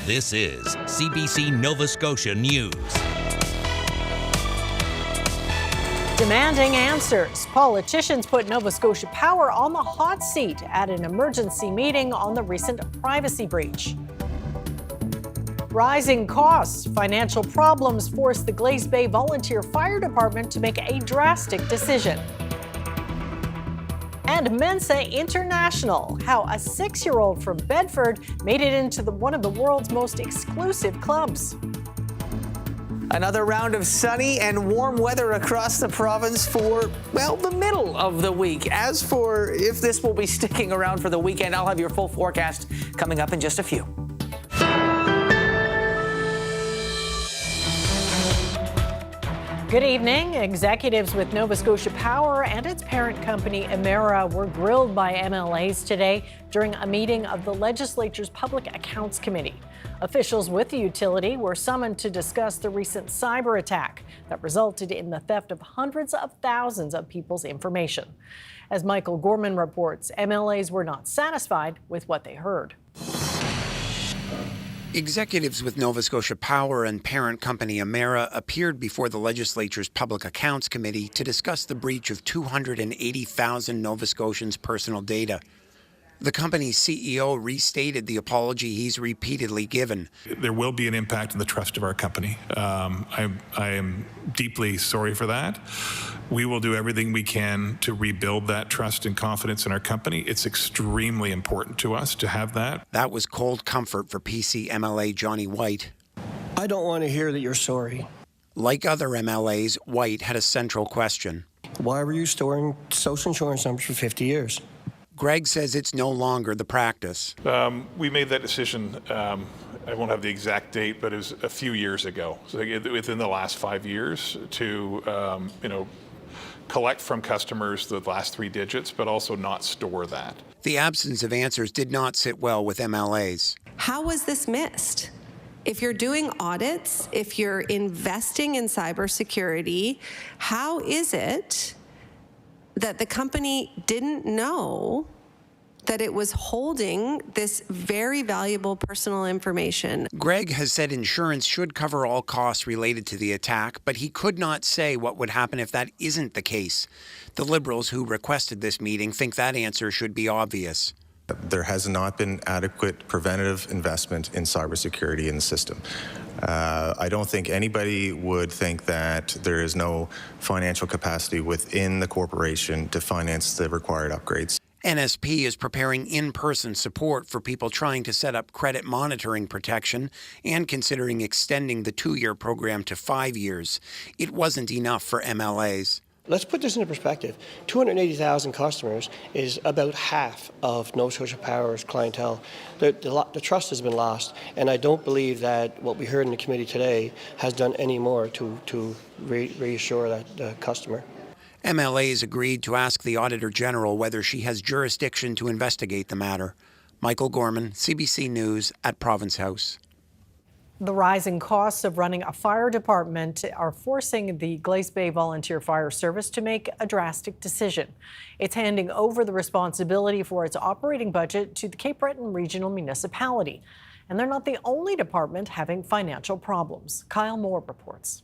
This is CBC Nova Scotia News. Demanding answers. Politicians put Nova Scotia Power on the hot seat at an emergency meeting on the recent privacy breach. Rising costs. Financial problems force the Glace Bay Volunteer Fire Department to make a drastic decision. And Mensah International. How a 6-year-old from Bedford made it into one of the world's most exclusive clubs. Another round of sunny and warm weather across the province for, well, the middle of the week. As for if this will be sticking around for the weekend, I'll have your full forecast coming up in just a few. Good evening. Executives with Nova Scotia Power and its parent company, Emera, were grilled by MLAs today during a meeting of the legislature's Public Accounts Committee. Officials with the utility were summoned to discuss the recent cyber attack that resulted in the theft of hundreds of thousands of people's information. As Michael Gorman reports, MLAs were not satisfied with what they heard. Executives with Nova Scotia Power and parent company Emera appeared before the legislature's Public Accounts Committee to discuss the breach of 280,000 Nova Scotians' personal data. The company's CEO restated the apology he's repeatedly given. There will be an impact on the trust of our company. I am deeply sorry for that. We will do everything we can to rebuild that trust and confidence in our company. It's extremely important to us to have that. That was cold comfort for PC MLA Johnny White. I don't want to hear that you're sorry. Like other MLAs, White had a central question. Why were you storing social insurance numbers for 50 years? Greg says it's no longer the practice. We made that decision, I won't have the exact date, but it was a few years ago, so within the last 5 years, to collect from customers the last 3 digits, but also not store that. The absence of answers did not sit well with MLAs. How was this missed? If you're doing audits, if you're investing in cybersecurity, how is it that the company didn't know that it was holding this very valuable personal information? Greg has said insurance should cover all costs related to the attack, but he could not say what would happen if that isn't the case. The Liberals who requested this meeting think that answer should be obvious. There has not been adequate preventative investment in cybersecurity in the system. I don't think anybody would think that there is no financial capacity within the corporation to finance the required upgrades. NSP is preparing in-person support for people trying to set up credit monitoring protection and considering extending the 2-year program to 5 years. It wasn't enough for MLAs. Let's put this into perspective. 280,000 customers is about half of Nova Scotia Power's clientele. The trust has been lost, and I don't believe that what we heard in the committee today has done any more to reassure that customer. MLAs agreed to ask the Auditor General whether she has jurisdiction to investigate the matter. Michael Gorman, CBC News at Province House. The rising costs of running a fire department are forcing the Glace Bay Volunteer Fire Service to make a drastic decision. It's handing over the responsibility for its operating budget to the Cape Breton Regional Municipality. And they're not the only department having financial problems. Kyle Moore reports.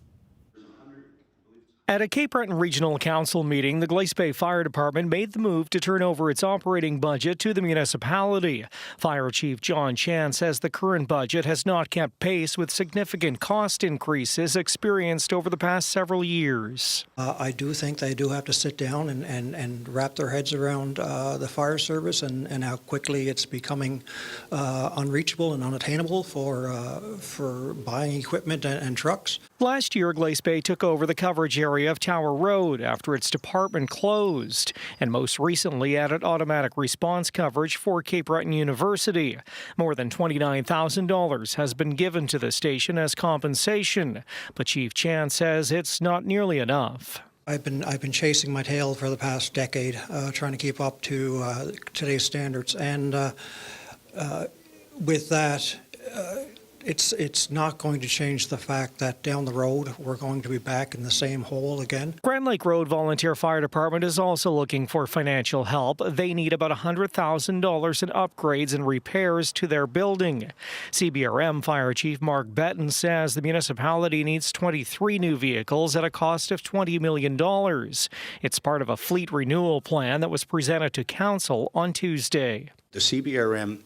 At a Cape Breton Regional Council meeting, the Glace Bay Fire Department made the move to turn over its operating budget to the municipality. Fire Chief John Chan says the current budget has not kept pace with significant cost increases experienced over the past several years. I do think they do have to sit down and wrap their heads around the fire service and how quickly it's becoming unreachable and unattainable for buying equipment and trucks. Last year, Glace Bay took over the coverage area of Tower Road after its department closed, and most recently added automatic response coverage for Cape Breton University. More than $29,000 has been given to the station as compensation, but Chief Chan says it's not nearly enough. I've been chasing my tail for the past decade, trying to keep up to today's standards, and with that, It's not going to change the fact that down the road we're going to be back in the same hole again. Grand Lake Road Volunteer Fire Department is also looking for financial help. They need about $100,000 in upgrades and repairs to their building. CBRM Fire Chief Mark Betton says the municipality needs 23 new vehicles at a cost of $20 million. It's part of a fleet renewal plan that was presented to Council on Tuesday. The CBRM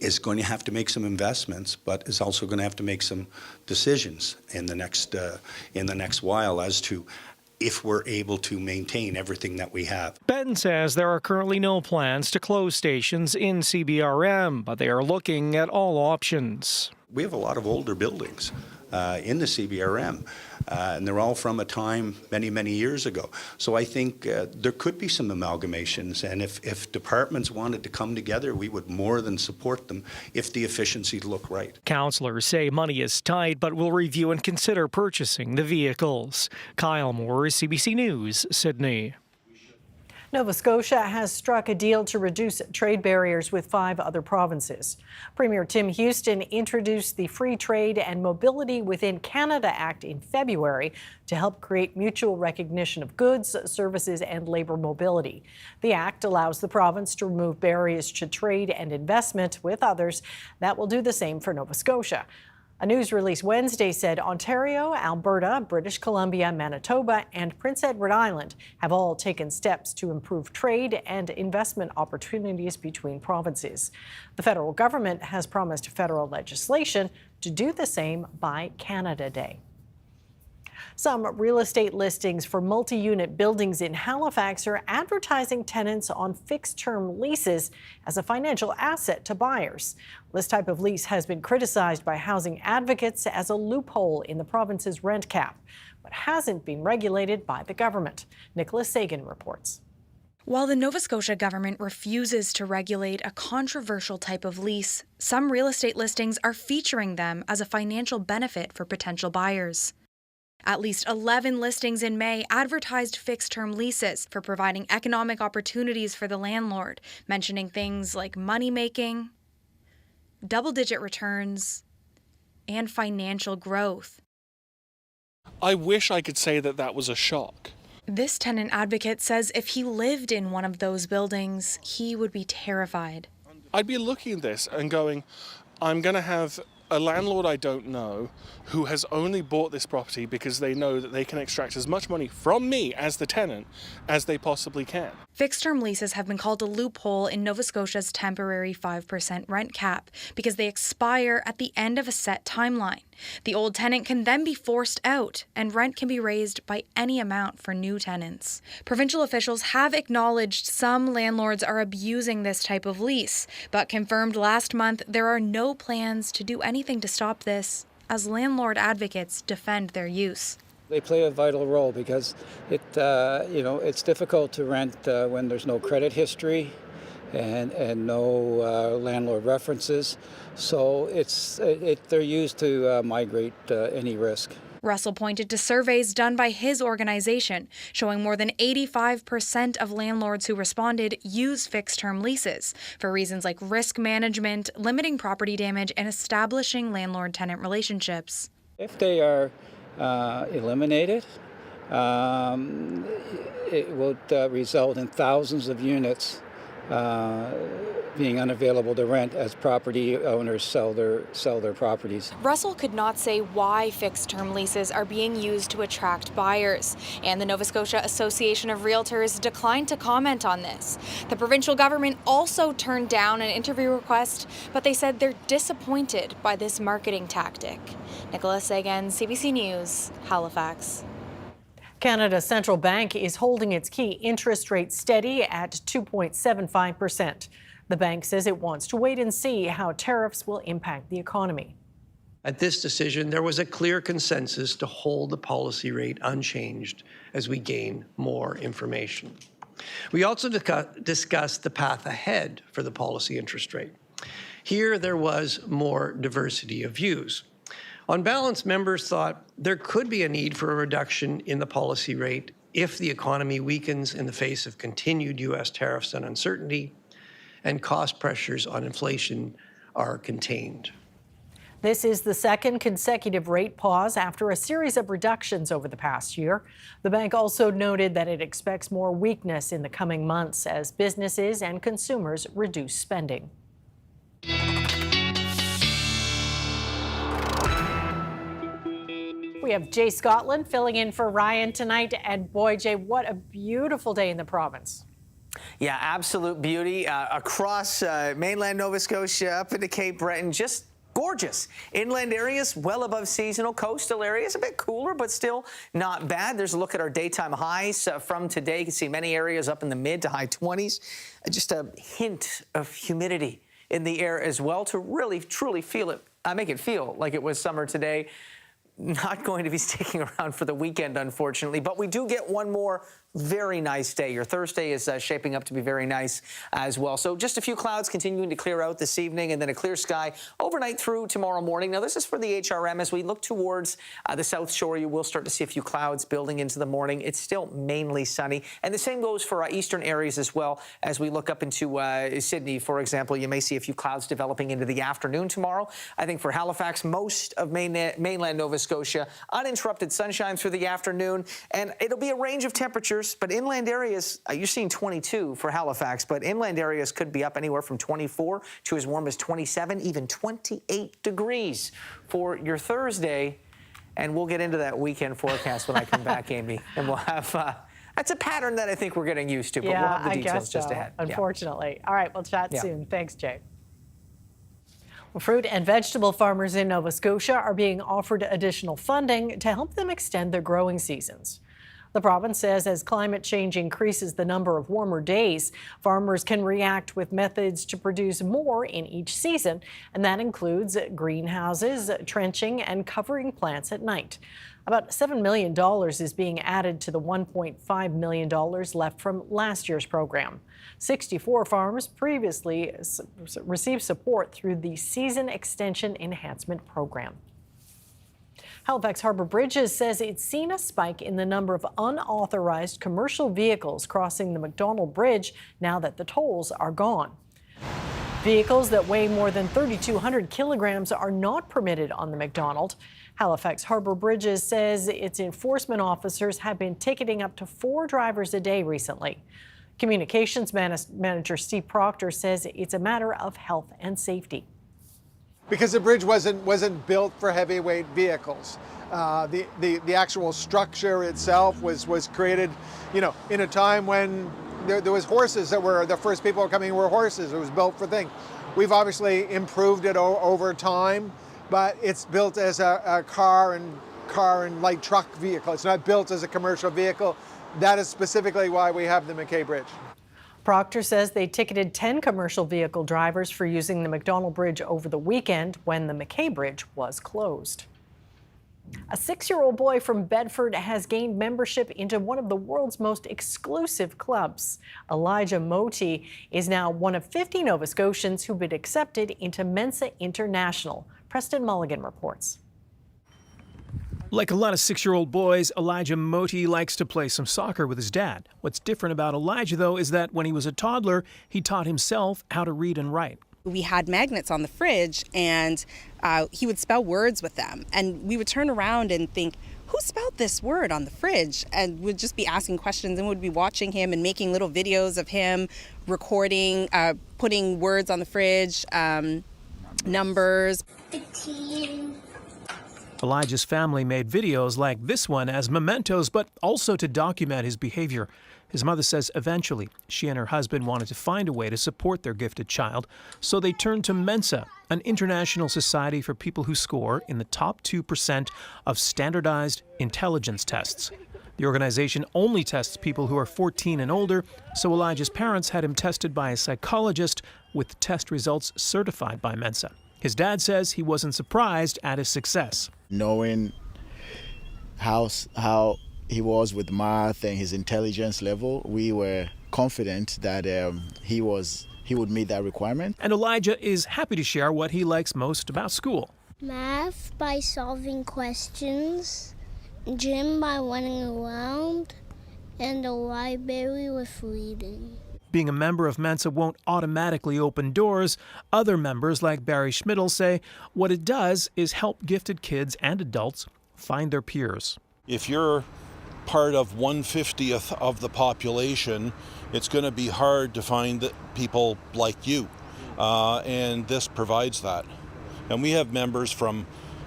is going to have to make some investments, but is also going to have to make some decisions in the next while as to if we're able to maintain everything that we have. Benton says there are currently no plans to close stations in CBRM, but they are looking at all options. We have a lot of older buildings in the CBRM, and they're all from a time many, many years ago. So I think there could be some amalgamations, and if departments wanted to come together, we would more than support them if the efficiencies look right. Councillors say money is tight, but will review and consider purchasing the vehicles. Kyle Moore, CBC News, Sydney. Nova Scotia has struck a deal to reduce trade barriers with 5 other provinces. Premier Tim Houston introduced the Free Trade and Mobility Within Canada Act in February to help create mutual recognition of goods, services, and labour mobility. The act allows the province to remove barriers to trade and investment with others that will do the same for Nova Scotia. A news release Wednesday said Ontario, Alberta, British Columbia, Manitoba, and Prince Edward Island have all taken steps to improve trade and investment opportunities between provinces. The federal government has promised federal legislation to do the same by Canada Day. Some real estate listings for multi-unit buildings in Halifax are advertising tenants on fixed-term leases as a financial asset to buyers. This type of lease has been criticized by housing advocates as a loophole in the province's rent cap, but hasn't been regulated by the government. Nicholas Sagan reports. While the Nova Scotia government refuses to regulate a controversial type of lease, some real estate listings are featuring them as a financial benefit for potential buyers. At least 11 listings in May advertised fixed-term leases for providing economic opportunities for the landlord, mentioning things like money-making, double-digit returns, and financial growth. I wish I could say that that was a shock. This tenant advocate says if he lived in one of those buildings, he would be terrified. I'd be looking at this and going, I'm going to have a landlord I don't know who has only bought this property because they know that they can extract as much money from me as the tenant as they possibly can. Fixed-term leases have been called a loophole in Nova Scotia's temporary 5% rent cap because they expire at the end of a set timeline. The old tenant can then be forced out, and rent can be raised by any amount for new tenants. Provincial officials have acknowledged some landlords are abusing this type of lease, but confirmed last month there are no plans to do anything to stop this, as landlord advocates defend their use. They play a vital role because it's difficult to rent when there's no credit history and no landlord references. So they're used to migrate any risk. Russell pointed to surveys done by his organization showing more than 85% of landlords who responded use fixed-term leases for reasons like risk management, limiting property damage, and establishing landlord-tenant relationships. If they are eliminated, it would result in thousands of units being unavailable to rent as property owners sell their properties. Russell could not say why fixed-term leases are being used to attract buyers, and the Nova Scotia Association of Realtors declined to comment on this. The provincial government also turned down an interview request, but they said they're disappointed by this marketing tactic. Nicholas Sagan, CBC News, Halifax. Canada's central bank is holding its key interest rate steady at 2.75%. The bank says it wants to wait and see how tariffs will impact the economy. At this decision, there was a clear consensus to hold the policy rate unchanged as we gain more information. We also discussed the path ahead for the policy interest rate. Here, there was more diversity of views. On balance, members thought there could be a need for a reduction in the policy rate if the economy weakens in the face of continued U.S. tariffs and uncertainty, and cost pressures on inflation are contained. This is the second consecutive rate pause after a series of reductions over the past year. The bank also noted that it expects more weakness in the coming months as businesses and consumers reduce spending. We have Jay Scotland filling in for Ryan tonight. And boy, Jay, what a beautiful day in the province. Yeah, absolute beauty across mainland Nova Scotia, up into Cape Breton. Just gorgeous. Inland areas well above seasonal. Coastal areas a bit cooler, but still not bad. There's a look at our daytime highs from today. You can see many areas up in the mid to high 20s. Just a hint of humidity in the air as well to really, truly feel it, make it feel like it was summer today. Not going to be sticking around for the weekend, unfortunately, but we do get one more very nice day. Your Thursday is shaping up to be very nice as well. So just a few clouds continuing to clear out this evening and then a clear sky overnight through tomorrow morning. Now, this is for the HRM. As we look towards the South Shore, you will start to see a few clouds building into the morning. It's still mainly sunny. And the same goes for eastern areas as well. As we look up into Sydney, for example, you may see a few clouds developing into the afternoon tomorrow. I think for Halifax, most of mainland Nova Scotia, uninterrupted sunshine through the afternoon. And it'll be a range of temperatures. But inland areas, you're seeing 22 for Halifax, but inland areas could be up anywhere from 24 to as warm as 27, even 28 degrees for your Thursday. And we'll get into that weekend forecast when I come back, Amy. And we'll have, that's a pattern that I think we're getting used to, but we'll have the details just ahead. Unfortunately. Yeah. All right, we'll chat soon. Thanks, Jay. Well, fruit and vegetable farmers in Nova Scotia are being offered additional funding to help them extend their growing seasons. The province says as climate change increases the number of warmer days, farmers can react with methods to produce more in each season, and that includes greenhouses, trenching, and covering plants at night. About $7 million is being added to the $1.5 million left from last year's program. 64 farms previously received support through the Season Extension Enhancement Program. Halifax Harbour Bridges says it's seen a spike in the number of unauthorized commercial vehicles crossing the McDonald Bridge now that the tolls are gone. Vehicles that weigh more than 3,200 kilograms are not permitted on the McDonald. Halifax Harbour Bridges says its enforcement officers have been ticketing up to 4 drivers a day recently. Communications manager Steve Proctor says it's a matter of health and safety. Because the bridge wasn't built for heavyweight vehicles. The actual structure itself was created, in a time when there was horses that were, the first people coming were horses. It was built for things. We've obviously improved it over time, but it's built as a car and light truck vehicle. It's not built as a commercial vehicle. That is specifically why we have the McKay Bridge. Proctor says they ticketed 10 commercial vehicle drivers for using the McDonald Bridge over the weekend when the McKay Bridge was closed. A 6-year-old boy from Bedford has gained membership into one of the world's most exclusive clubs. Elijah Moti is now one of 50 Nova Scotians who've been accepted into Mensah International. Preston Mulligan reports. Like a lot of 6-year-old boys, Elijah Moti likes to play some soccer with his dad. What's different about Elijah, though, is that when he was a toddler, he taught himself how to read and write. We had magnets on the fridge, and he would spell words with them. And we would turn around and think, who spelled this word on the fridge? And we'd just be asking questions, and we'd be watching him and making little videos of him recording, putting words on the fridge, numbers. Elijah's family made videos like this one as mementos, but also to document his behavior. His mother says eventually she and her husband wanted to find a way to support their gifted child, so they turned to Mensah, an international society for people who score in the top 2% of standardized intelligence tests. The organization only tests people who are 14 and older, so Elijah's parents had him tested by a psychologist with test results certified by Mensah. His dad says he wasn't surprised at his success. Knowing how he was with math and his intelligence level, we were confident that he would meet that requirement. And Elijah is happy to share what he likes most about school. Math by solving questions, gym by running around, and the library with reading. Being a member of Mensah won't automatically open doors. Other members, like Barry Schmidl, say what it does is help gifted kids and adults find their peers. If you're part of 1/50th of the population, it's going to be hard to find people like you, and this provides that. And we have members from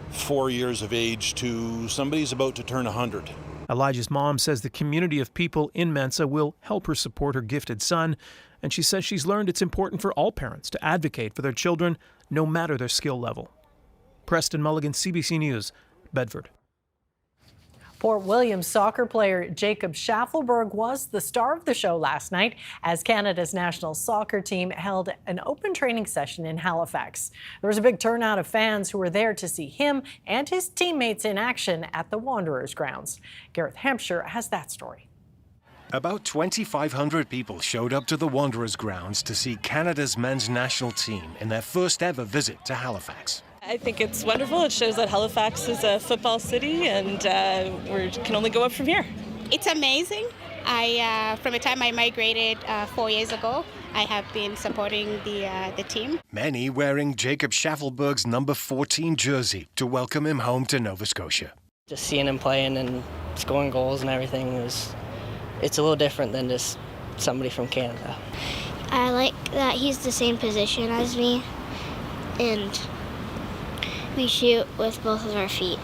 4 years of age to somebody's about to turn 100. Elijah's mom says the community of people in Mensah will help her support her gifted son, and she says she's learned it's important for all parents to advocate for their children, no matter their skill level. Preston Mulligan, CBC News, Bedford. Port William soccer player Jacob Schaffelberg was the star of the show last night as Canada's national soccer team held an open training session in Halifax. There was a big turnout of fans who were there to see him and his teammates in action at the Wanderers grounds. Gareth Hampshire has that story. About 2,500 people showed up to the Wanderers grounds to see Canada's men's national team in their first ever visit to Halifax. I think it's wonderful. It shows that Halifax is a football city, and we can only go up from here. It's amazing. From the time I migrated 4 years ago, I have been supporting the team. Many wearing Jacob Schaffelberg's number 14 jersey to welcome him home to Nova Scotia. Just seeing him playing and scoring goals and everything it's a little different than just somebody from Canada. I like that he's the same position as me, and we shoot with both of our feet.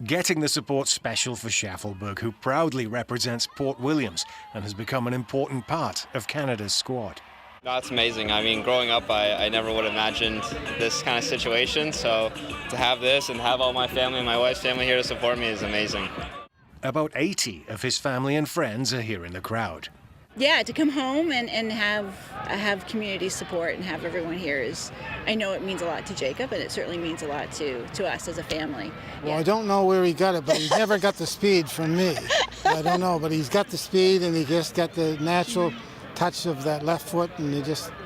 Getting the support special for Schaffelberg, who proudly represents Port Williams and has become an important part of Canada's squad. That's amazing. I mean, growing up, I never would have imagined this kind of situation. So to have this and have all my family and my wife's family here to support me is amazing. About 80 of his family and friends are here in the crowd. Yeah, to come home and have community support and have everyone here I know it means a lot to Jacob, and it certainly means a lot to us as a family. Well, I don't know where he got it, but he never got the speed from me. I don't know, but he's got the speed, and he just got the natural touch of that left foot, and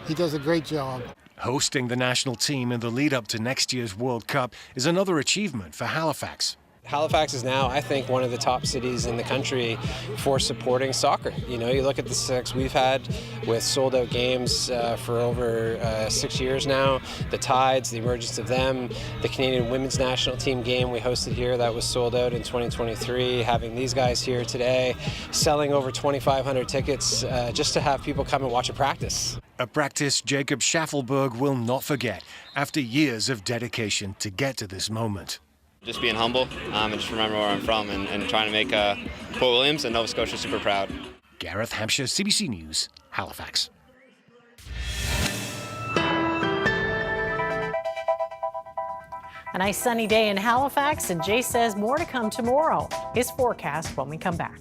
he does a great job. Hosting the national team in the lead up to next year's World Cup is another achievement for Halifax. Halifax is now, I think, one of the top cities in the country for supporting soccer. You know, you look at the success we've had with sold-out games for over 6 years now. The Tides, the emergence of them, the Canadian women's national team game we hosted here that was sold out in 2023. Having these guys here today, selling over 2,500 tickets just to have people come and watch a practice. A practice Jacob Schaffelberg will not forget after years of dedication to get to this moment. Just being humble and just remember where I'm from and trying to make Port Williams and Nova Scotia super proud. Gareth Hampshire, CBC News, Halifax. A nice sunny day in Halifax, and Jay says more to come tomorrow. His forecast when we come back.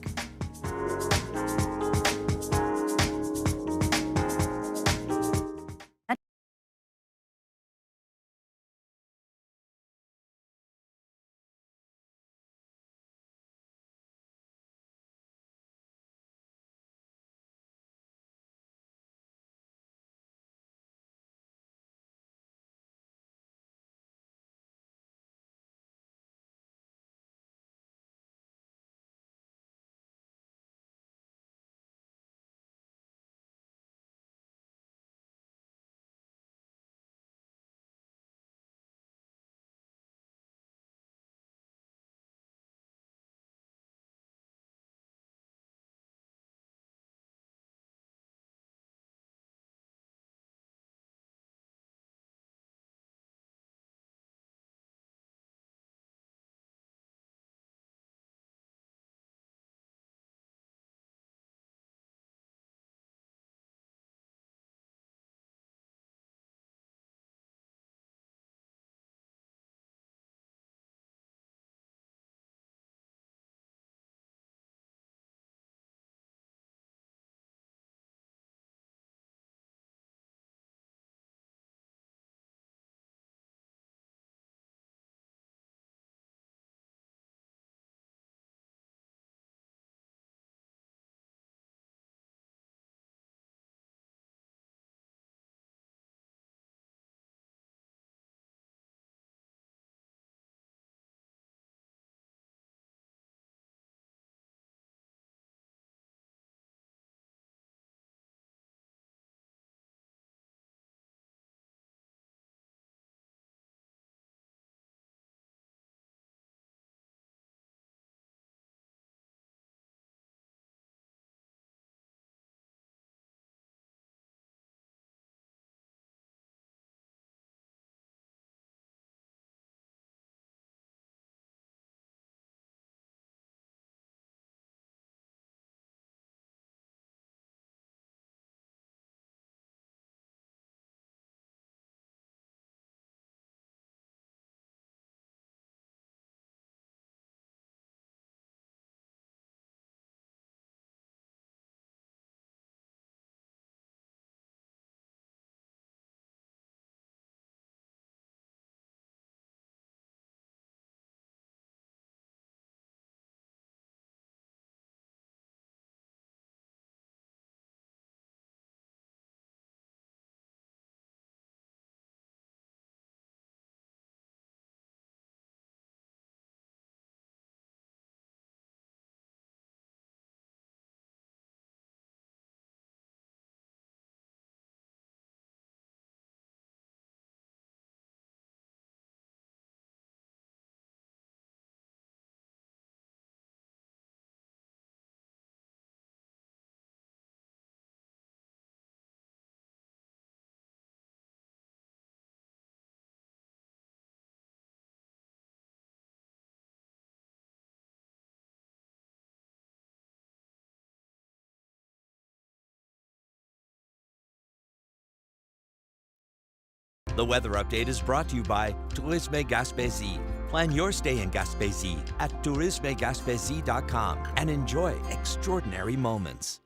The weather update is brought to you by Tourisme Gaspésie. Plan your stay in Gaspésie at tourismegaspésie.com and enjoy extraordinary moments.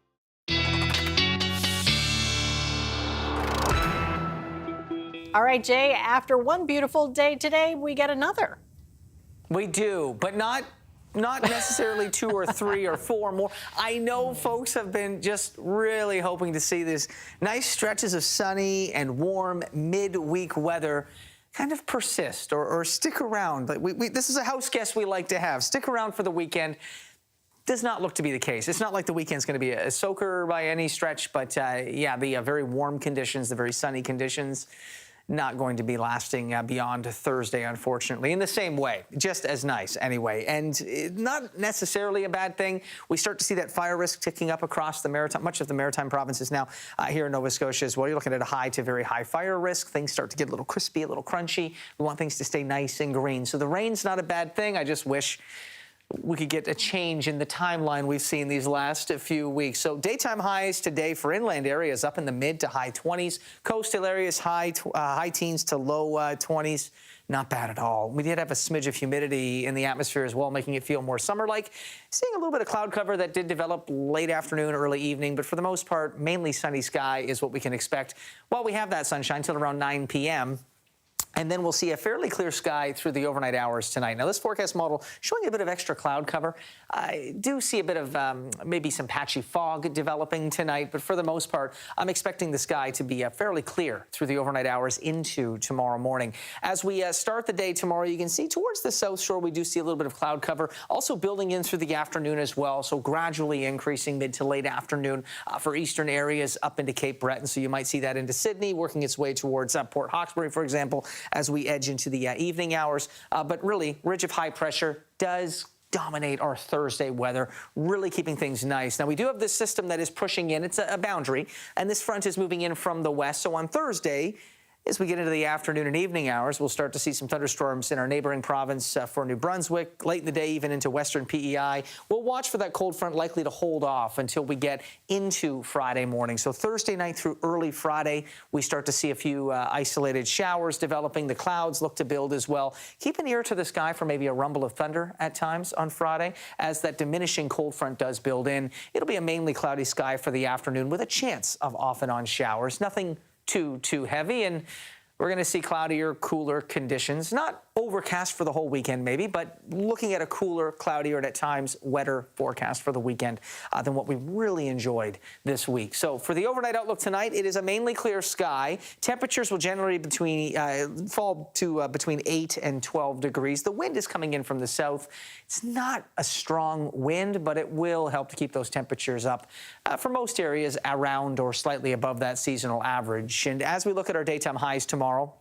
All right, Jay, after one beautiful day today, we get another. We do, but not necessarily 2 or 3 or 4 more. I know folks have been just really hoping to see this nice stretches of sunny and warm midweek weather kind of persist or stick around. But this is a house guest we like to have. Stick around for the weekend. Does not look to be the case. It's not like the weekend's going to be a soaker by any stretch, but yeah, the very warm conditions, the very sunny conditions, not going to be lasting beyond Thursday, unfortunately, in the same way, just as nice anyway. And not necessarily a bad thing. We start to see that fire risk ticking up across the maritime, much of the maritime provinces now here in Nova Scotia as well. You're looking at a high to very high fire risk. Things start to get a little crispy, a little crunchy. We want things to stay nice and green. So the rain's not a bad thing. I just wish we could get a change in the timeline we've seen these last few weeks. So daytime highs today for inland areas up in the mid to high 20s. Coastal areas high teens to low 20s. Not bad at all. We did have a smidge of humidity in the atmosphere as well, making it feel more summer-like. Seeing a little bit of cloud cover that did develop late afternoon, early evening, but for the most part, mainly sunny sky is what we can expect while we have that sunshine till around 9 p.m. And then we'll see a fairly clear sky through the overnight hours tonight. Now, this forecast model showing a bit of extra cloud cover. I do see a bit of maybe some patchy fog developing tonight, but for the most part, I'm expecting the sky to be fairly clear through the overnight hours into tomorrow morning. As we start the day tomorrow, you can see towards the south shore, we do see a little bit of cloud cover, also building in through the afternoon as well, so gradually increasing mid to late afternoon for eastern areas up into Cape Breton. So you might see that into Sydney, working its way towards Port Hawkesbury, for example, as we edge into the evening hours. But really, ridge of high pressure does dominate our Thursday weather, really keeping things nice. Now, we do have this system that is pushing in. It's a boundary, and this front is moving in from the west. So on Thursday, as we get into the afternoon and evening hours, we'll start to see some thunderstorms in our neighboring province for New Brunswick, late in the day, even into western PEI. We'll watch for that cold front likely to hold off until we get into Friday morning. So Thursday night through early Friday, we start to see a few isolated showers developing. The clouds look to build as well. Keep an ear to the sky for maybe a rumble of thunder at times on Friday as that diminishing cold front does build in. It'll be a mainly cloudy sky for the afternoon with a chance of off and on showers. Nothing too heavy, and we're going to see cloudier, cooler conditions. Not overcast for the whole weekend maybe, but looking at a cooler, cloudier, and at times wetter forecast for the weekend than what we really enjoyed this week. So for the overnight outlook tonight, it is a mainly clear sky. Temperatures will generally fall to between 8 and 12 degrees. The wind is coming in from the south. It's not a strong wind, but it will help to keep those temperatures up for most areas around or slightly above that seasonal average. And as we look at our daytime highs tomorrow,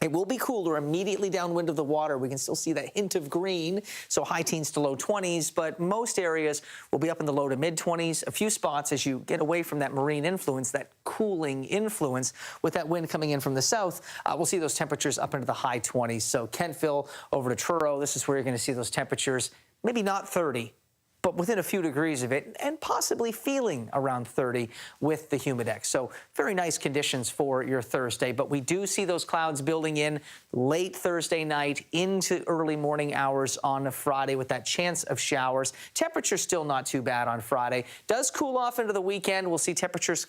it will be cooler immediately downwind of the water. We can still see that hint of green, so high teens to low 20s, but most areas will be up in the low to mid 20s. A few spots as you get away from that marine influence, that cooling influence with that wind coming in from the south, we'll see those temperatures up into the high 20s. So Kentville over to Truro, this is where you're going to see those temperatures, maybe not 30, but within a few degrees of it, and possibly feeling around 30 with the humidex. So very nice conditions for your Thursday, but we do see those clouds building in late Thursday night into early morning hours on Friday with that chance of showers. Temperatures still not too bad on Friday. Does cool off into the weekend. We'll see temperatures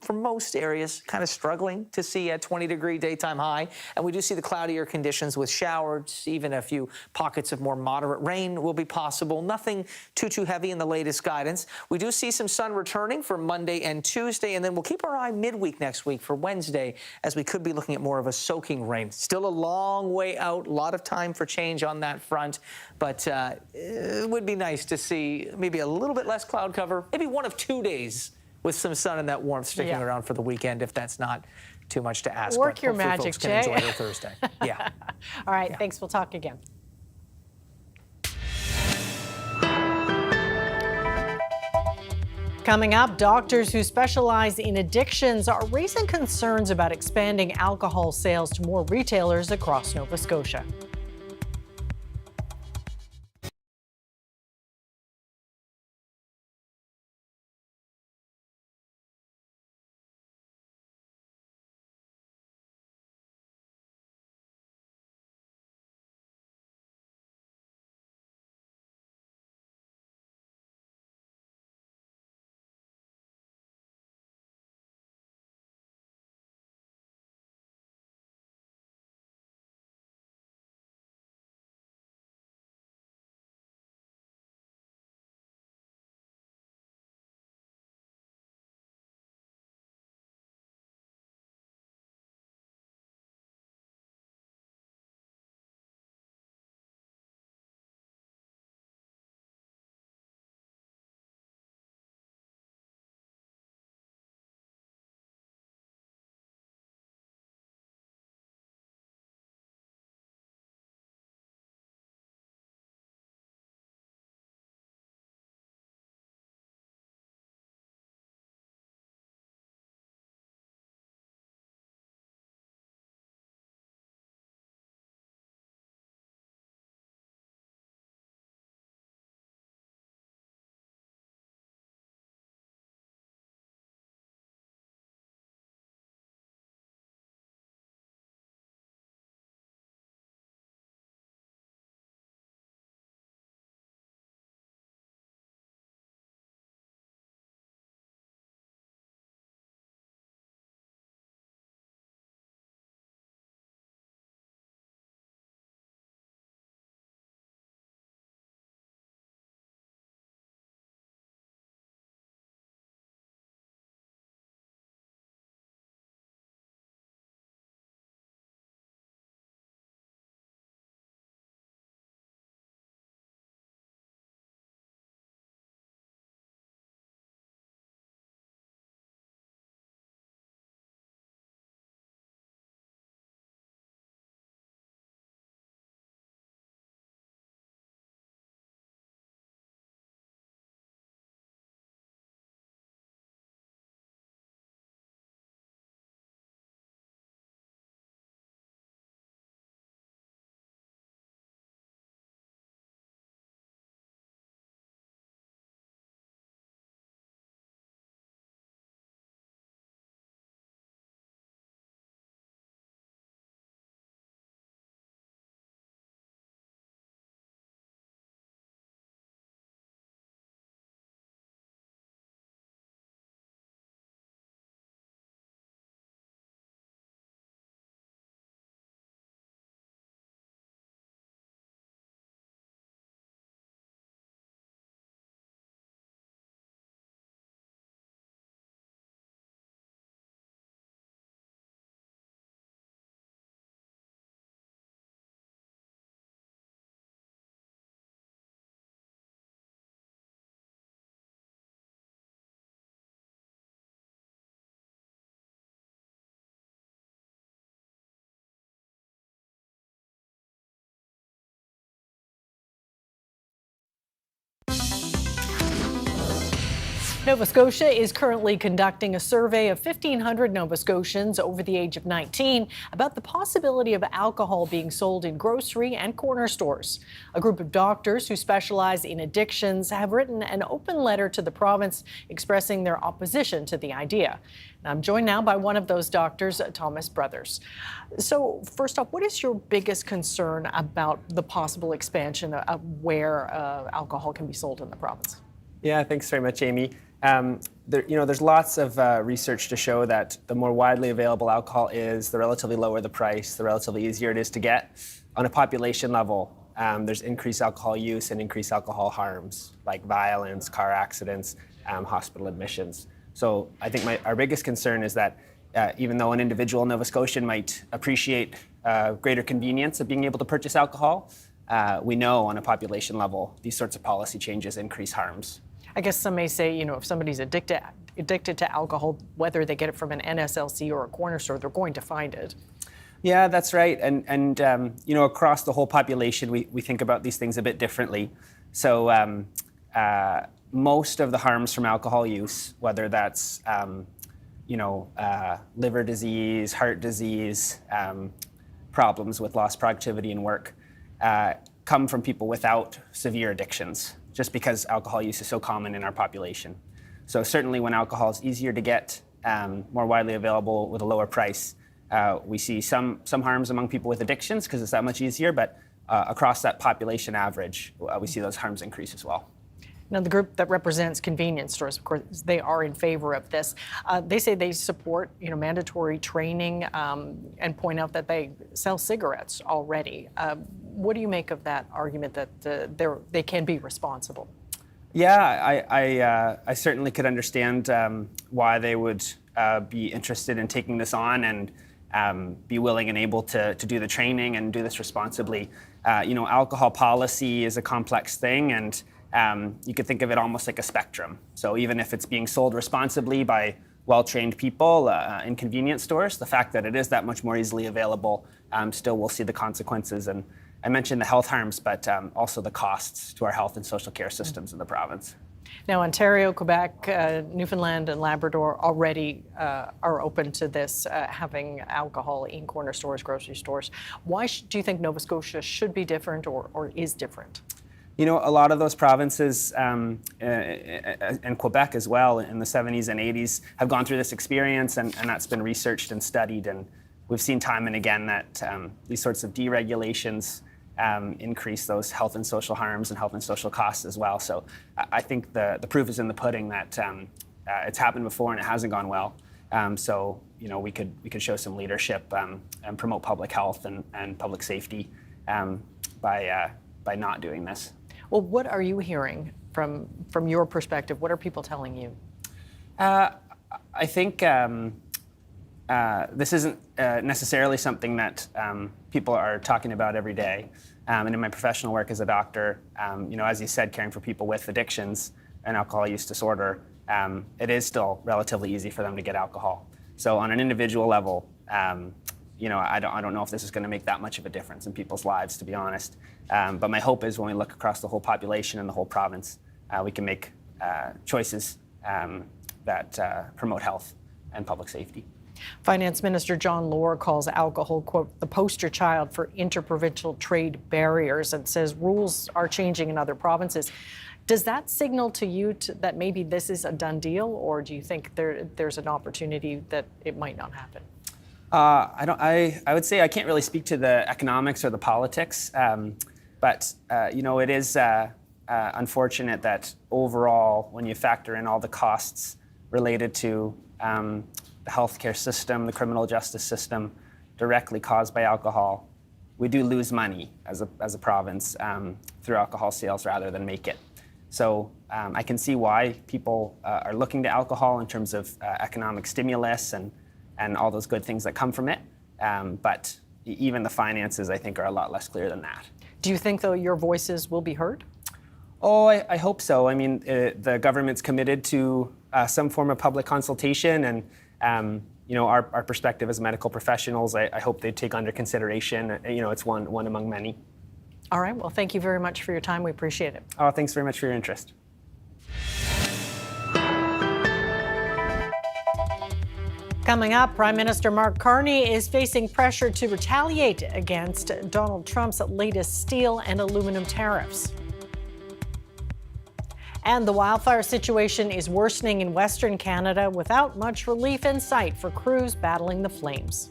for most areas kind of struggling to see a 20-degree daytime high. And we do see the cloudier conditions with showers. Even a few pockets of more moderate rain will be possible. Nothing too heavy in the latest guidance. We do see some sun returning for Monday and Tuesday, and then we'll keep our eye midweek next week for Wednesday, as we could be looking at more of a soaking rain. Still a long way out, a lot of time for change on that front, but it would be nice to see maybe a little bit less cloud cover, maybe 1 of 2 days with some sun and that warmth sticking around for the weekend, if that's not too much to ask. Work your magic, folks Jay. can enjoy their Thursday. Yeah. All right, thanks. We'll talk again. Coming up, doctors who specialize in addictions are raising concerns about expanding alcohol sales to more retailers across Nova Scotia. Nova Scotia is currently conducting a survey of 1,500 Nova Scotians over the age of 19 about the possibility of alcohol being sold in grocery and corner stores. A group of doctors who specialize in addictions have written an open letter to the province expressing their opposition to the idea. And I'm joined now by one of those doctors, Thomas Brothers. So first off, what is your biggest concern about the possible expansion of where alcohol can be sold in the province? Yeah, thanks very much, Amy. There's lots of research to show that the more widely available alcohol is, the relatively lower the price, the relatively easier it is to get. On a population level, there's increased alcohol use and increased alcohol harms, like violence, car accidents, hospital admissions. So I think our biggest concern is that even though an individual Nova Scotian might appreciate greater convenience of being able to purchase alcohol, we know on a population level, these sorts of policy changes increase harms. I guess some may say, if somebody's addicted to alcohol, whether they get it from an NSLC or a corner store, they're going to find it. Yeah, that's right. And across the whole population, we think about these things a bit differently. So most of the harms from alcohol use, whether that's liver disease, heart disease, problems with lost productivity in work, come from people without severe addictions, just because alcohol use is so common in our population. So certainly when alcohol is easier to get, more widely available with a lower price, we see some harms among people with addictions because it's that much easier, but across that population average, we see those harms increase as well. Now, the group that represents convenience stores, of course, they are in favor of this. They say they support, mandatory training and point out that they sell cigarettes already. What do you make of that argument that they can be responsible? Yeah, I certainly could understand why they would be interested in taking this on and be willing and able to do the training and do this responsibly. Alcohol policy is a complex thing, and you could think of it almost like a spectrum. So even if it's being sold responsibly by well-trained people in convenience stores, the fact that it is that much more easily available, still we'll see the consequences. And I mentioned the health harms, but also the costs to our health and social care systems in the province. Now, Ontario, Quebec, Newfoundland, and Labrador already are open to this, having alcohol in corner stores, grocery stores. Why do you think Nova Scotia should be different or is different? A lot of those provinces, and Quebec as well, in the 70s and 80s, have gone through this experience, and that's been researched and studied. And we've seen time and again that these sorts of deregulations increase those health and social harms and health and social costs as well. So I think the proof is in the pudding that it's happened before and it hasn't gone well. So we could show some leadership and promote public health and public safety by not doing this. Well, what are you hearing from your perspective? What are people telling you? I think this isn't necessarily something that people are talking about every day. And in my professional work as a doctor, as you said, caring for people with addictions and alcohol use disorder, it is still relatively easy for them to get alcohol. So on an individual level, I don't know if this is going to make that much of a difference in people's lives, to be honest. But my hope is when we look across the whole population and the whole province, we can make choices that promote health and public safety. Finance Minister John Lohr calls alcohol, quote, the poster child for interprovincial trade barriers, and says rules are changing in other provinces. Does that signal to you that maybe this is a done deal, or do you think there's an opportunity that it might not happen? I would say I can't really speak to the economics or the politics, but it is unfortunate that overall, when you factor in all the costs related to the healthcare system, the criminal justice system, directly caused by alcohol, we do lose money as a province through alcohol sales rather than make it. So I can see why people are looking to alcohol in terms of economic stimulus and all those good things that come from it. But even the finances, I think, are a lot less clear than that. Do you think, though, your voices will be heard? Oh, I hope so. I mean, the government's committed to some form of public consultation, and our perspective as medical professionals, I hope they take under consideration. It's one among many. All right. Well, thank you very much for your time. We appreciate it. Oh, thanks very much for your interest. Coming up, Prime Minister Mark Carney is facing pressure to retaliate against Donald Trump's latest steel and aluminum tariffs. And the wildfire situation is worsening in Western Canada without much relief in sight for crews battling the flames.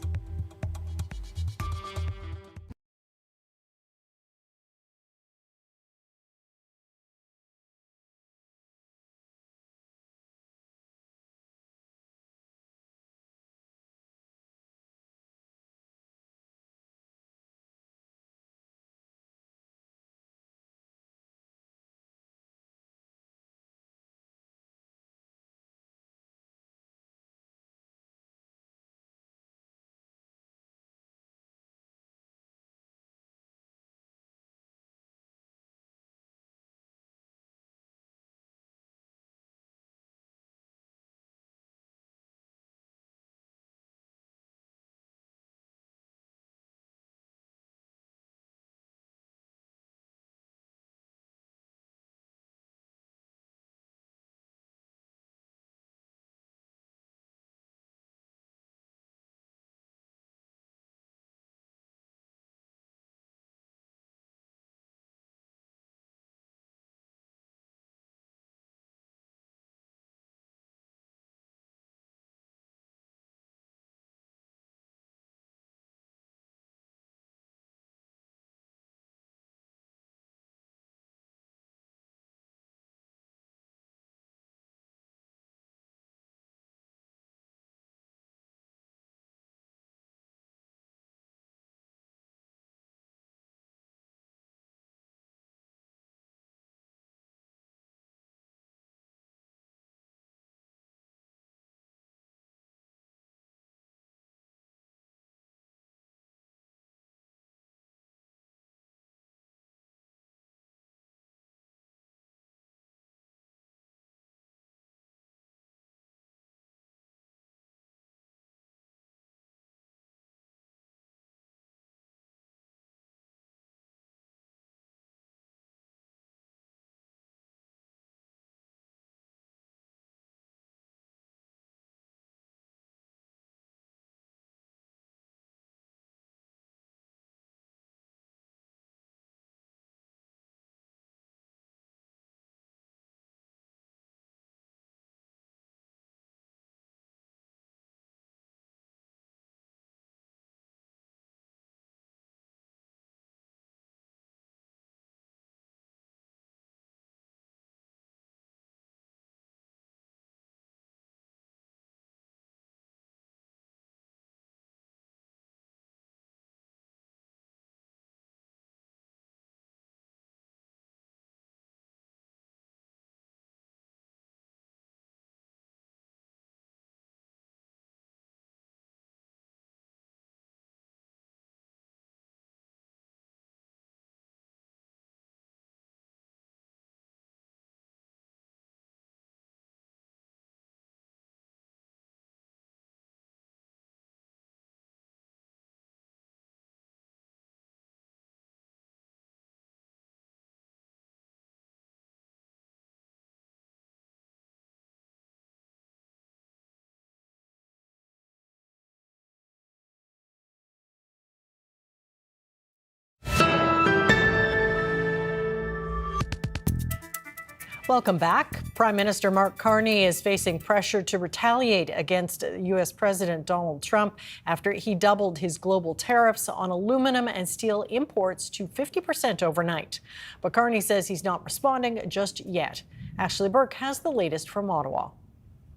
Welcome back. Prime Minister Mark Carney is facing pressure to retaliate against U.S. President Donald Trump after he doubled his global tariffs on aluminum and steel imports to 50% overnight. But Carney says he's not responding just yet. Ashley Burke has the latest from Ottawa.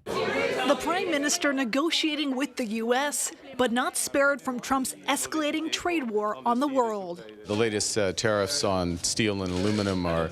The Prime Minister negotiating with the U.S., but not spared from Trump's escalating trade war on the world. The latest tariffs on steel and aluminum are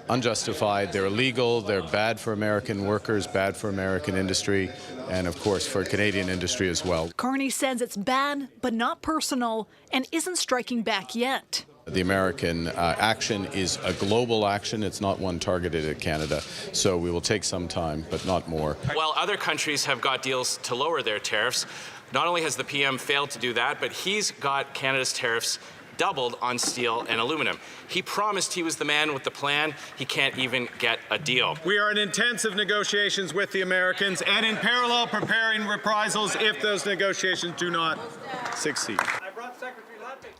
unjustified. They're illegal. They're bad for American workers, bad for American industry, and of course for Canadian industry as well. Carney says it's bad, but not personal, and isn't striking back yet. The American action is a global action. It's not one targeted at Canada. So we will take some time, but not more. While other countries have got deals to lower their tariffs, not only has the PM failed to do that, but he's got Canada's tariffs doubled on steel and aluminum. He promised he was the man with the plan. He can't even get a deal. We are in intensive negotiations with the Americans and in parallel preparing reprisals if those negotiations do not succeed.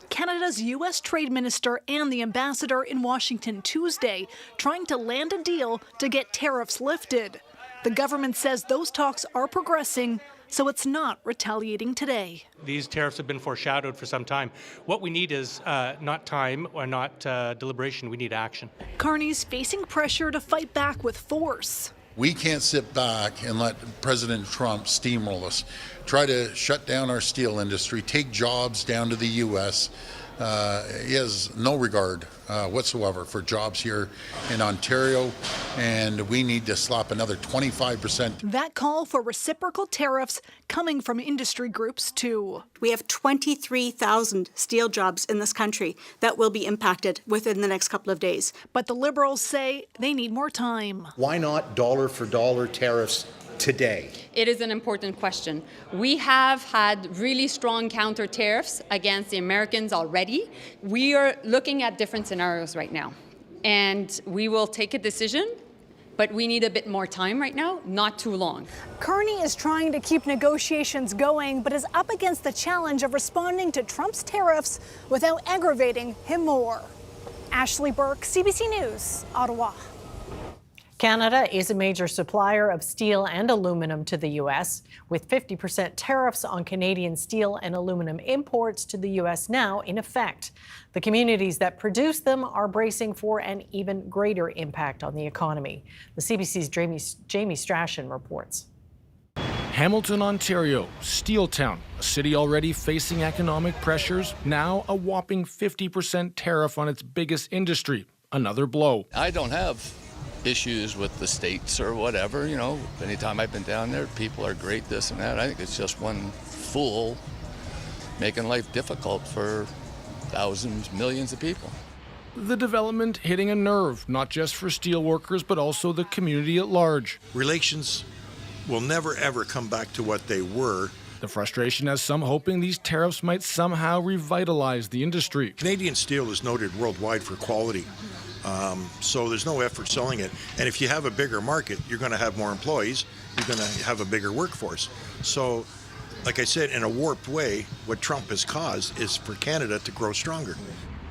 Canada's U.S. Trade Minister and the ambassador in Washington Tuesday trying to land a deal to get tariffs lifted. The government says those talks are progressing, so it's not retaliating today. These tariffs have been foreshadowed for some time. What we need is not time or not deliberation, we need action. Carney's facing pressure to fight back with force. We can't sit back and let President Trump steamroll us, try to shut down our steel industry, take jobs down to the U.S. He has no regard whatsoever for jobs here in Ontario, and we need to slap another 25%. That call for reciprocal tariffs coming from industry groups too. We have 23,000 steel jobs in this country that will be impacted within the next couple of days. But the Liberals say they need more time. Why not dollar for dollar tariffs today? It is an important question. We have had really strong counter tariffs against the Americans already. We are looking at different scenarios right now, and we will take a decision, but we need a bit more time right now, not too long. Carney is trying to keep negotiations going, but is up against the challenge of responding to Trump's tariffs without aggravating him more. Ashley Burke, CBC News, Ottawa. Canada is a major supplier of steel and aluminum to the U.S., with 50% tariffs on Canadian steel and aluminum imports to the U.S. now in effect. The communities that produce them are bracing for an even greater impact on the economy. The CBC's Jamie Strachan reports. Hamilton, Ontario, Steel Town, a city already facing economic pressures, now a whopping 50% tariff on its biggest industry. Another blow. I don't have issues with the states or whatever, you know. Anytime I've been down there, people are great, this and that. I think it's just one fool making life difficult for thousands, millions of people. The development hitting a nerve, not just for steel workers, but also the community at large. Relations will never, ever come back to what they were. The frustration has some hoping these tariffs might somehow revitalize the industry. Canadian steel is noted worldwide for quality. So there's no effort selling it. And if you have a bigger market, you're going to have more employees. You're going to have a bigger workforce. So, like I said, in a warped way, what Trump has caused is for Canada to grow stronger.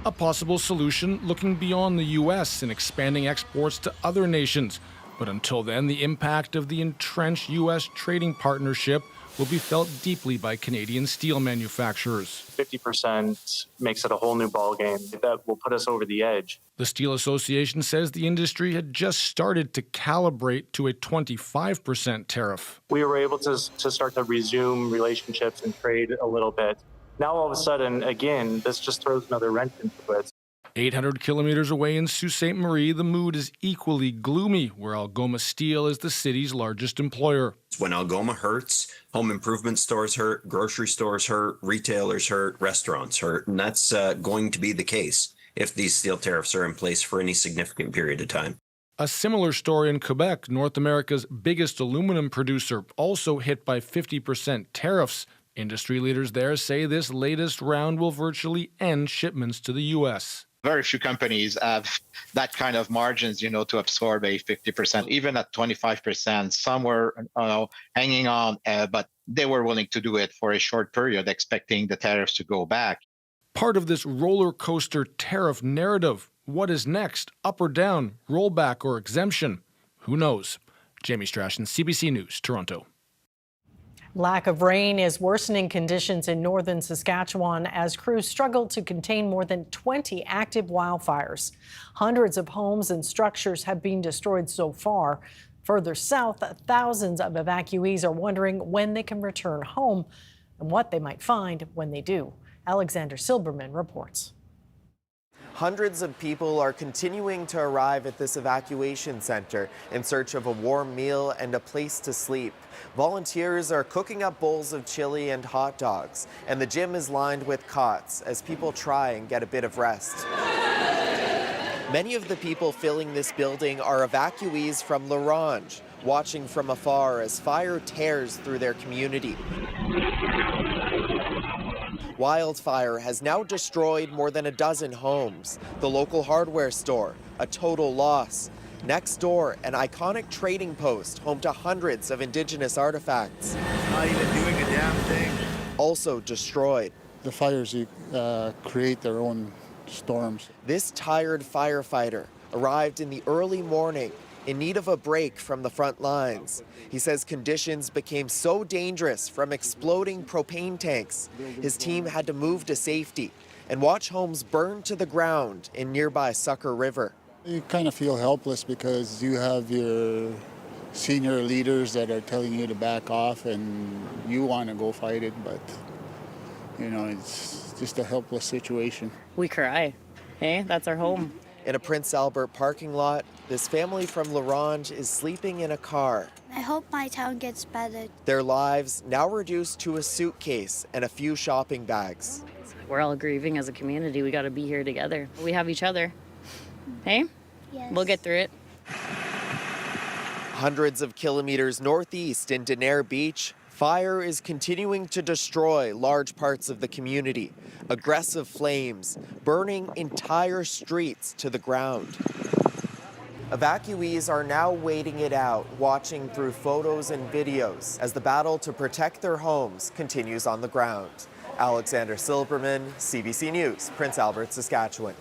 A possible solution looking beyond the U.S. and expanding exports to other nations. But until then, the impact of the entrenched U.S. trading partnership will be felt deeply by Canadian steel manufacturers. 50% makes it a whole new ballgame that will put us over the edge. The Steel Association says the industry had just started to calibrate to a 25% tariff. We were able to start to resume relationships and trade a little bit. Now, all of a sudden, again, this just throws another wrench into it. 800 kilometers away in Sault Ste. Marie, the mood is equally gloomy, where Algoma Steel is the city's largest employer. When Algoma hurts, home improvement stores hurt, grocery stores hurt, retailers hurt, restaurants hurt, and that's going to be the case if these steel tariffs are in place for any significant period of time. A similar story in Quebec, North America's biggest aluminum producer, also hit by 50% tariffs. Industry leaders there say this latest round will virtually end shipments to the U.S. Very few companies have that kind of margins, to absorb a 50%, even at 25%. Some were hanging on, but they were willing to do it for a short period, expecting the tariffs to go back. Part of this roller coaster tariff narrative. What is next? Up or down? Rollback or exemption? Who knows? Jamie Strachan, CBC News, Toronto. Lack of rain is worsening conditions in northern Saskatchewan as crews struggle to contain more than 20 active wildfires. Hundreds of homes and structures have been destroyed so far. Further south, thousands of evacuees are wondering when they can return home and what they might find when they do. Alexander Silberman reports. Hundreds of people are continuing to arrive at this evacuation center in search of a warm meal and a place to sleep. Volunteers are cooking up bowls of chili and hot dogs, and the gym is lined with cots as people try and get a bit of rest. Many of the people filling this building are evacuees from La Ronge, watching from afar as fire tears through their community. Wildfire has now destroyed more than a dozen homes. The local hardware store, a total loss. Next door, an iconic trading post home to hundreds of Indigenous artifacts. Not even doing a damn thing. Also destroyed. The fires create their own storms. This tired firefighter arrived in the early morning in need of a break from the front lines. He says conditions became so dangerous from exploding propane tanks, his team had to move to safety and watch homes burn to the ground in nearby Sucker River. You kind of feel helpless because you have your senior leaders that are telling you to back off and you want to go fight it, but you know, it's just a helpless situation. We cry. Hey, that's our home. In a Prince Albert parking lot, this family from La Ronge is sleeping in a car. I hope my town gets better. Their lives now reduced to a suitcase and a few shopping bags. We're all grieving as a community. We got to be here together. We have each other. Hey? Yes. We'll get through it. Hundreds of kilometers northeast in Denair Beach, fire is continuing to destroy large parts of the community. Aggressive flames burning entire streets to the ground. Evacuees are now waiting it out, watching through photos and videos as the battle to protect their homes continues on the ground. Alexander Silberman, CBC News, Prince Albert, Saskatchewan.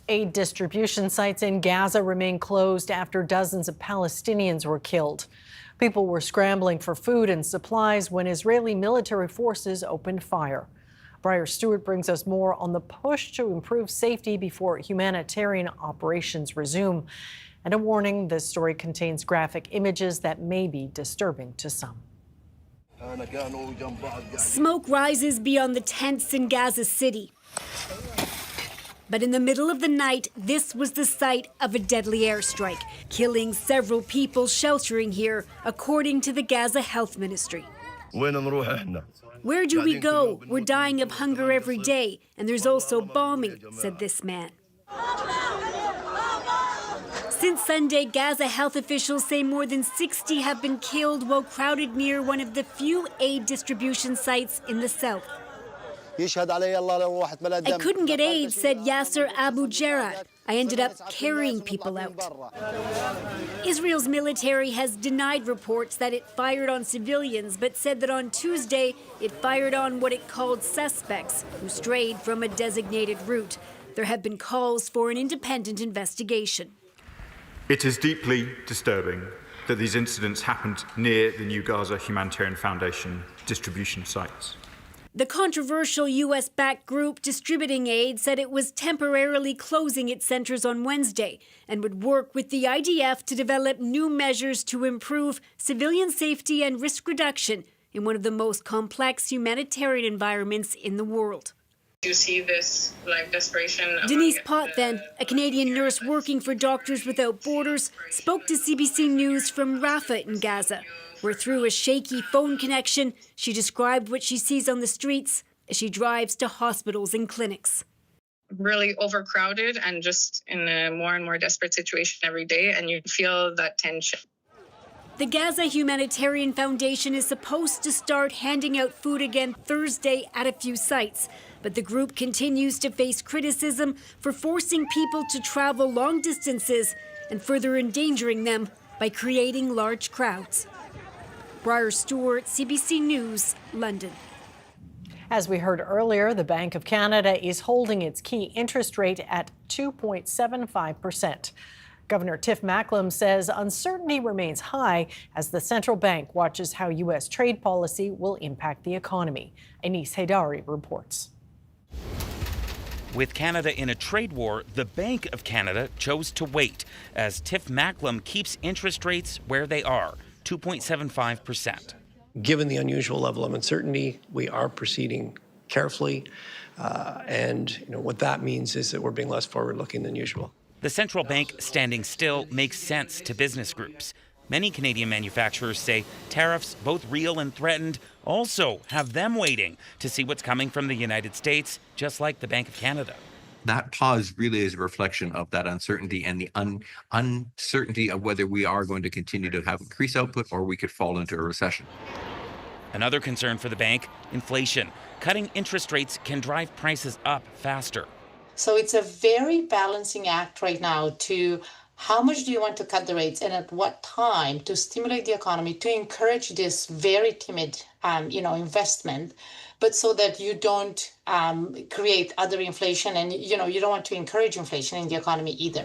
Aid distribution sites in Gaza remain closed after dozens of Palestinians were killed. People were scrambling for food and supplies when Israeli military forces opened fire. Briar Stewart brings us more on the push to improve safety before humanitarian operations resume. And a warning, this story contains graphic images that may be disturbing to some. Smoke rises beyond the tents in Gaza City. But in the middle of the night, this was the site of a deadly airstrike, killing several people sheltering here, according to the Gaza Health Ministry. Where do we go? We're dying of hunger every day, and there's also bombing, said this man. Since Sunday, Gaza health officials say more than 60 have been killed while crowded near one of the few aid distribution sites in the south. I couldn't get aid, said Yasser Abu Jarrah. I ended up carrying people out. Israel's military has denied reports that it fired on civilians, but said that on Tuesday it fired on what it called suspects who strayed from a designated route. There have been calls for an independent investigation. It is deeply disturbing that these incidents happened near the New Gaza Humanitarian Foundation distribution sites. The controversial U.S.-backed group distributing aid said it was temporarily closing its centers on Wednesday and would work with the IDF to develop new measures to improve civilian safety and risk reduction in one of the most complex humanitarian environments in the world. You see this desperation. Denise Potvin, a Canadian nurse working for Doctors Without Borders, spoke to CBC News from Rafah in Gaza, where through a shaky phone connection, she described what she sees on the streets as she drives to hospitals and clinics. Really overcrowded and just in a more and more desperate situation every day, and you feel that tension. The Gaza Humanitarian Foundation is supposed to start handing out food again Thursday at a few sites, but the group continues to face criticism for forcing people to travel long distances and further endangering them by creating large crowds. Briar Stewart, CBC News, London. As we heard earlier, the Bank of Canada is holding its key interest rate at 2.75%. Governor Tiff Macklem says uncertainty remains high as the central bank watches how U.S. trade policy will impact the economy. Anis Haidari reports. With Canada in a trade war, the Bank of Canada chose to wait as Tiff Macklem keeps interest rates where they are, 2.75%. Given the unusual level of uncertainty, we are proceeding carefully, and what that means is that we're being less forward-looking than usual. The central bank standing still makes sense to business groups. Many Canadian manufacturers say tariffs, both real and threatened, also have them waiting to see what's coming from the United States, just like the Bank of Canada. That pause really is a reflection of that uncertainty and the uncertainty of whether we are going to continue to have increased output or we could fall into a recession. Another concern for the bank, inflation. Cutting interest rates can drive prices up faster. So it's a very balancing act right now to how much do you want to cut the rates and at what time to stimulate the economy, to encourage this very timid, investment, but so that you don't create other inflation and, you don't want to encourage inflation in the economy either.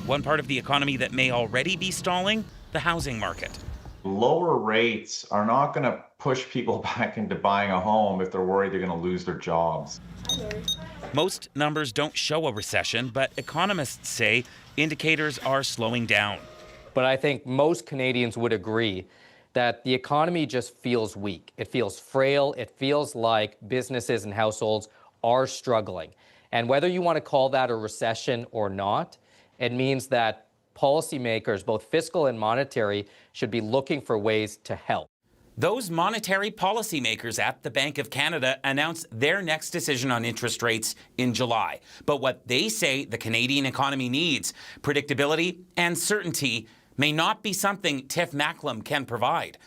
One part of the economy that may already be stalling, the housing market. Lower rates are not going to push people back into buying a home if they're worried they're going to lose their jobs. Most numbers don't show a recession, but economists say indicators are slowing down. But I think most Canadians would agree that the economy just feels weak. It feels frail. It feels like businesses and households are struggling. And whether you want to call that a recession or not, it means that policymakers, both fiscal and monetary, should be looking for ways to help. Those monetary policymakers at the Bank of Canada announced their next decision on interest rates in July. But what they say the Canadian economy needs, predictability and certainty, may not be something Tiff Macklem can provide.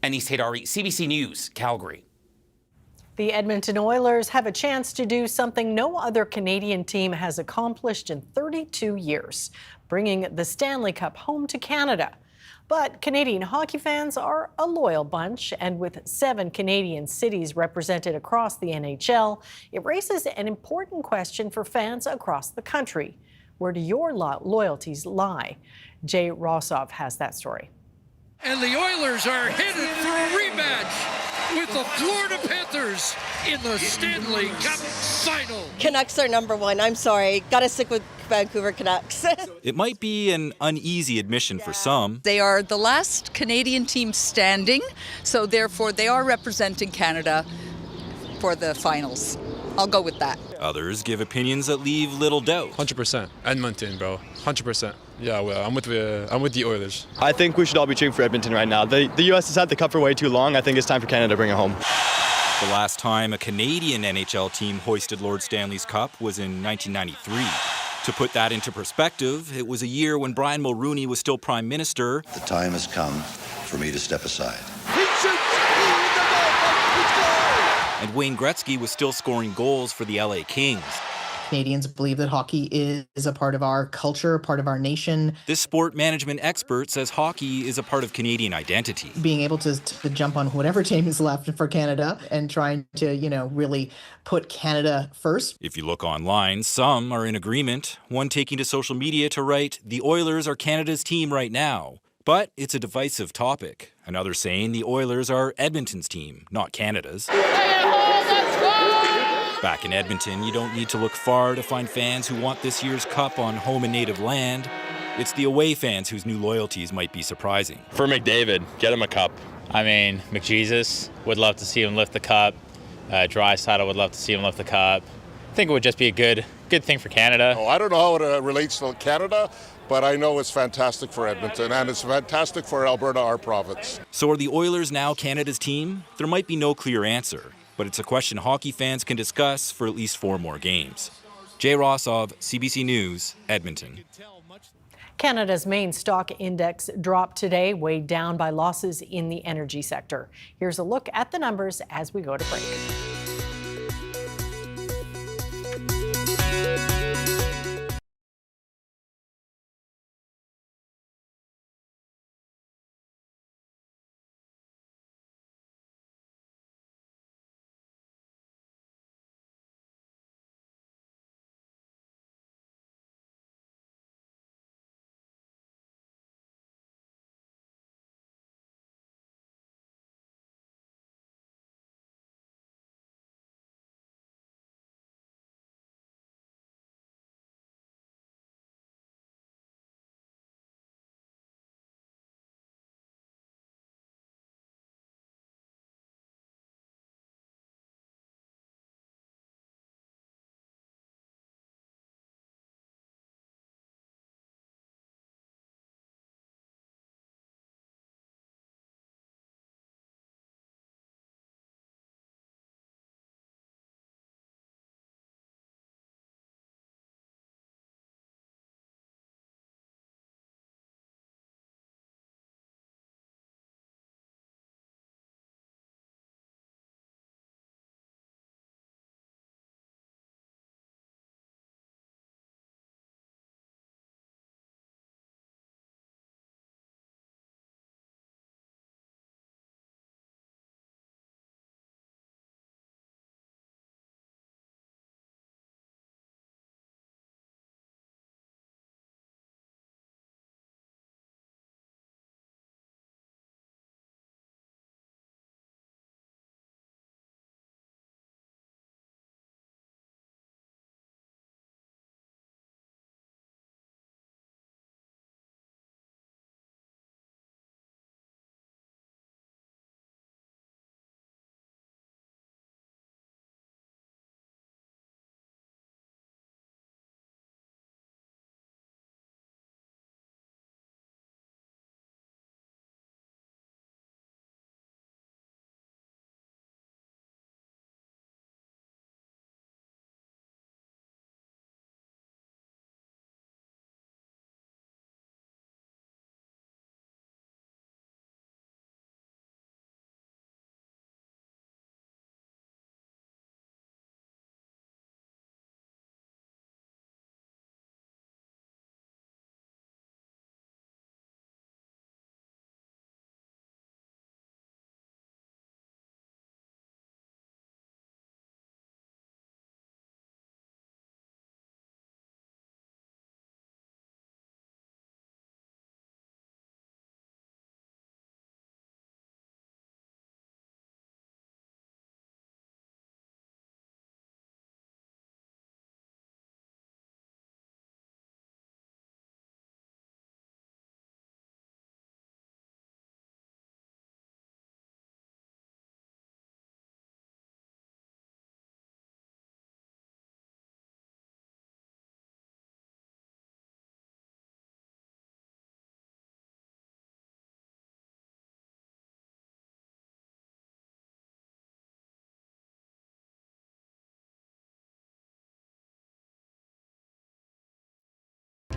Anis Haydari, CBC News, Calgary. The Edmonton Oilers have a chance to do something no other Canadian team has accomplished in 32 years, bringing the Stanley Cup home to Canada. But Canadian hockey fans are a loyal bunch, and with 7 Canadian cities represented across the NHL, it raises an important question for fans across the country. Where do your loyalties lie? Jay Rossoff has that story. And the Oilers are headed for a rematch with the Florida Panthers in the Stanley Cup Final. Canucks are number one. I'm sorry. Gotta stick with Vancouver Canucks. It might be an uneasy admission for some. They are the last Canadian team standing, so therefore they are representing Canada for the finals. I'll go with that. Others give opinions that leave little doubt. 100%. Edmonton, bro. 100%. Yeah, well, I'm with the Oilers. I think we should all be cheering for Edmonton right now. The U.S. has had the cup for way too long. I think it's time for Canada to bring it home. The last time a Canadian NHL team hoisted Lord Stanley's Cup was in 1993. To put that into perspective, it was a year when Brian Mulroney was still Prime Minister. The time has come for me to step aside. And Wayne Gretzky was still scoring goals for the LA Kings. Canadians believe that hockey is a part of our culture, part of our nation. This sport management expert says hockey is a part of Canadian identity. Being able to jump on whatever team is left for Canada and trying to, really put Canada first. If you look online, some are in agreement, one taking to social media to write, "The Oilers are Canada's team right now." But it's a divisive topic. Another saying the Oilers are Edmonton's team, not Canada's. Back in Edmonton, you don't need to look far to find fans who want this year's cup on home and native land. It's the away fans whose new loyalties might be surprising. For McDavid, get him a cup. I mean, McJesus, would love to see him lift the cup. Draisaitl would love to see him lift the cup. I think it would just be a good thing for Canada. Oh, I don't know how it relates to Canada, but I know it's fantastic for Edmonton, and it's fantastic for Alberta, our province. So are the Oilers now Canada's team? There might be no clear answer, but it's a question hockey fans can discuss for at least 4 more games. Jay Rossoff, CBC News, Edmonton. Canada's main stock index dropped today, weighed down by losses in the energy sector. Here's a look at the numbers as we go to break.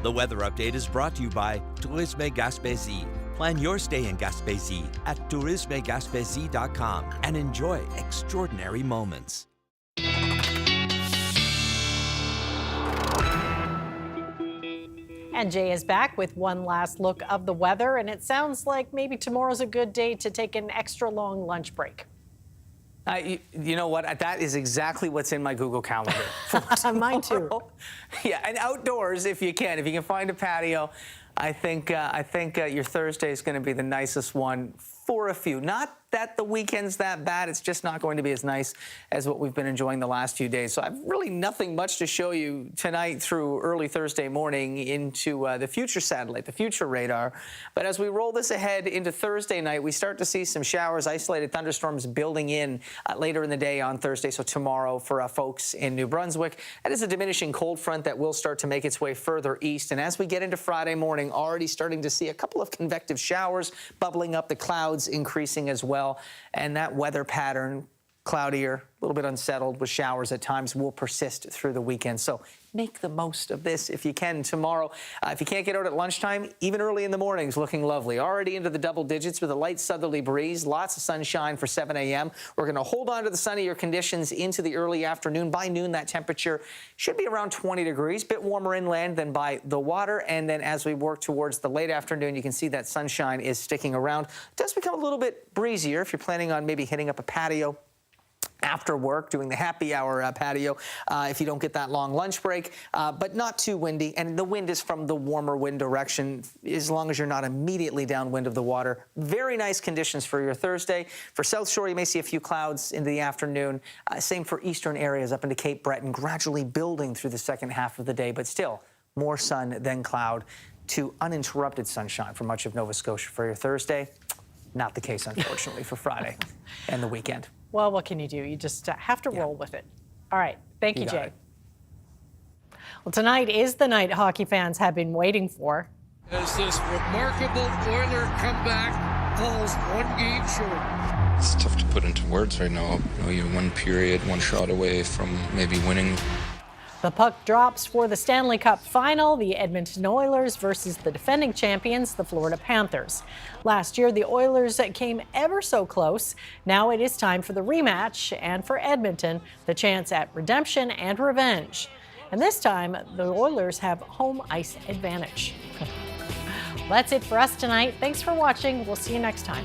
The weather update is brought to you by Tourisme Gaspésie. Plan your stay in Gaspésie at tourismegaspésie.com and enjoy extraordinary moments. And Jay is back with one last look of the weather, and it sounds like maybe tomorrow's a good day to take an extra long lunch break. You know what? That is exactly what's in my Google Calendar. Mine too. Yeah, and outdoors if you can. If you can find a patio, I think your Thursday is going to be the nicest one for a few. Not that the weekend's that bad. It's just not going to be as nice as what we've been enjoying the last few days. So I've really nothing much to show you tonight through early Thursday morning into the future satellite, the future radar. But as we roll this ahead into Thursday night, we start to see some showers, isolated thunderstorms building in later in the day on Thursday. So tomorrow for folks in New Brunswick. That is a diminishing cold front that will start to make its way further east. And as we get into Friday morning, already starting to see a couple of convective showers bubbling up, the clouds increasing as well. And that weather pattern, cloudier, a little bit unsettled with showers at times, will persist through the weekend. So make the most of this if you can tomorrow. If you can't get out at lunchtime, even early in the mornings looking lovely. Already into the double digits with a light southerly breeze. Lots of sunshine for 7 a.m. We're going to hold on to the sunnier conditions into the early afternoon. By noon, that temperature should be around 20 degrees, bit warmer inland than by the water. And then as we work towards the late afternoon, you can see that sunshine is sticking around. It does become a little bit breezier if you're planning on maybe hitting up a patio after work, doing the happy hour patio, if you don't get that long lunch break, but not too windy. And the wind is from the warmer wind direction, as long as you're not immediately downwind of the water. Very nice conditions for your Thursday. For South Shore, you may see a few clouds into the afternoon. Same for eastern areas up into Cape Breton, gradually building through the second half of the day, but still more sun than cloud to uninterrupted sunshine for much of Nova Scotia for your Thursday. Not the case, unfortunately, for Friday and the weekend. Well, what can you do? You just have to roll with it. All right. Thank you, Jay. Well, tonight is the night hockey fans have been waiting for. As this remarkable Oiler comeback falls one game short. It's tough to put into words right now. You know, you're one period, one shot away from maybe winning. The puck drops for the Stanley Cup final, the Edmonton Oilers versus the defending champions, the Florida Panthers. Last year, the Oilers came ever so close. Now it is time for the rematch, and for Edmonton, the chance at redemption and revenge. And this time, the Oilers have home ice advantage. That's it for us tonight. Thanks for watching. We'll see you next time.